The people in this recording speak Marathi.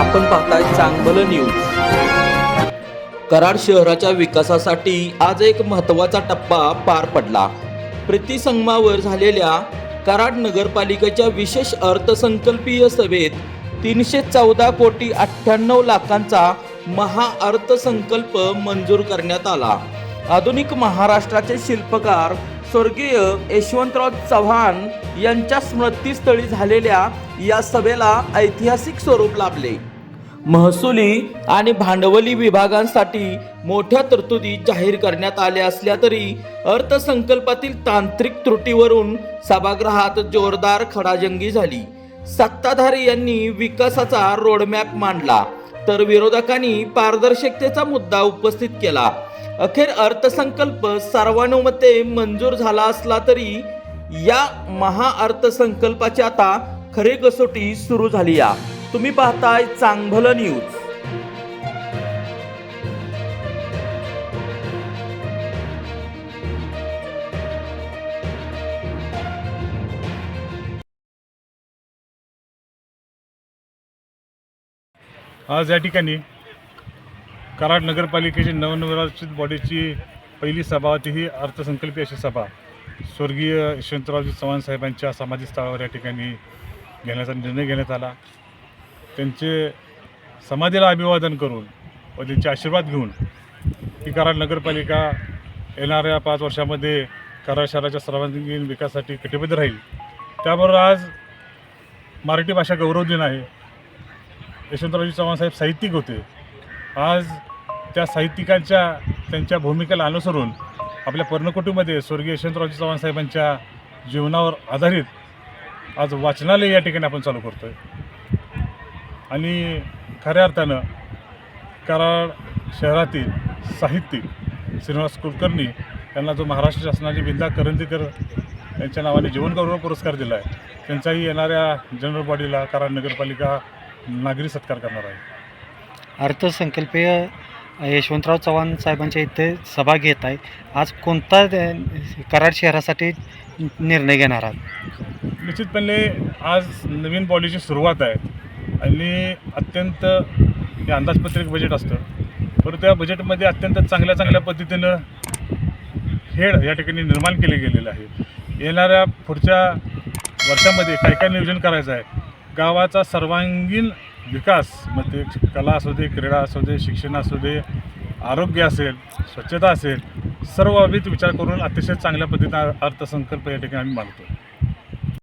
आपण पाहताय चांगलं न्यूज। कराड शहराच्या विकासासाठी आज एक महत्त्वाचा टप्पा पार पडला। प्रतिसंगमावर झालेल्या कराड नगरपालिकेच्या विशेष अर्थसंकल्पीय सभेत 314 कोटी 98 लाखांचा महाअर्थसंकल्प मंजूर करण्यात आला। आधुनिक महाराष्ट्राचे शिल्पकार स्वर्गीय यशवंतराव चव्हाण यांच्या स्मृतीस्थळी झालेल्या या सभेला ऐतिहासिक स्वरूप लाभले। महसुली आणि भांडवली विभागांसाठी मोठ्या तरतुदी जाहीर करण्यात आल्या असल्या तरी अर्थसंकल्पातील तांत्रिक त्रुटीवरून सभागृहात जोरदार खडाजंगी झाली। सत्ताधारी यांनी विकासाचा रोडमॅप मांडला तर विरोधकांनी पारदर्शकतेचा मुद्दा उपस्थित केला। अखेर अर्थसंकल्प सर्वानुमते मंजूर झाला असला तरी या महाअर्थसंकल्पाची आता खरी कसोटी सुरू झाली आहे। तुम्ही पाहताय चांगलं न्यूज। आज या ठिकाणी कराड नगरपालिकेची नवनिर्वाचित बॉडीची पहिली सभा होती। ही अर्थसंकल्पीय अशी सभा स्वर्गीय यशवंतरावजी चव्हाण साहेबांच्या समाधीस्थळावर या ठिकाणी घेण्याचा निर्णय घेण्यात आला। त्यांचे समाधीला अभिवादन करून व त्यांचे आशीर्वाद घेऊन ही कराड नगरपालिका येणाऱ्या 5 वर्षामध्ये कराड शहराच्या सर्वांगीण विकासासाठी कटिबद्ध राहील। त्याबरोबर आज मराठी भाषा गौरव दिन आहे। यशवंतरावजी चव्हाण साहेब साहित्यिक होते। आज त्या साहित्यिकांच्या त्यांच्या भूमिकेला अनुसरून आपल्या पर्णकुटीमध्ये स्वर्गीय यशवंतरावजी चव्हाण साहेबांच्या जीवनावर आधारित आज वाचनालय या ठिकाणी आपण चालू करतो आहे। आणि खऱ्या अर्थानं कराड शहरातील साहित्यिक श्रीनिवास कुलकर्णी यांना जो महाराष्ट्र शासनाने विंदा करंदीकर यांच्या नावाने जीवनगौरव पुरस्कार दिला आहे, त्यांचाही येणाऱ्या जनरल बॉडीला कराड नगरपालिका नागरी सत्कार करणार आहे। अर्थसंकल्पीय यशवंतराव चव्हाण साहेबांच्या इथे सभा घेत आहे। आज कोणता कराड शहरासाठी निर्णय घेणार आहात? निश्चितपणे आज नवीन बॉडीची सुरुवात आहे आणि अत्यंत हे अंदाजपत्रक बजेट असतं, परंतु त्या बजेटमध्ये अत्यंत चांगल्या पद्धतीनं हेड या ठिकाणी निर्माण केले गेलेलं आहे। येणाऱ्या पुढच्या वर्षामध्ये काय नियोजन करायचं आहे, गावाचा सर्वांगीण विकास, मग ते कला असू दे, क्रीडा असू दे, शिक्षण असू दे, आरोग्य असेल, स्वच्छता असेल, सर्व बाबतीत विचार करून अतिशय चांगल्या पद्धतीने अर्थसंकल्प या ठिकाणी आम्ही मांडतो।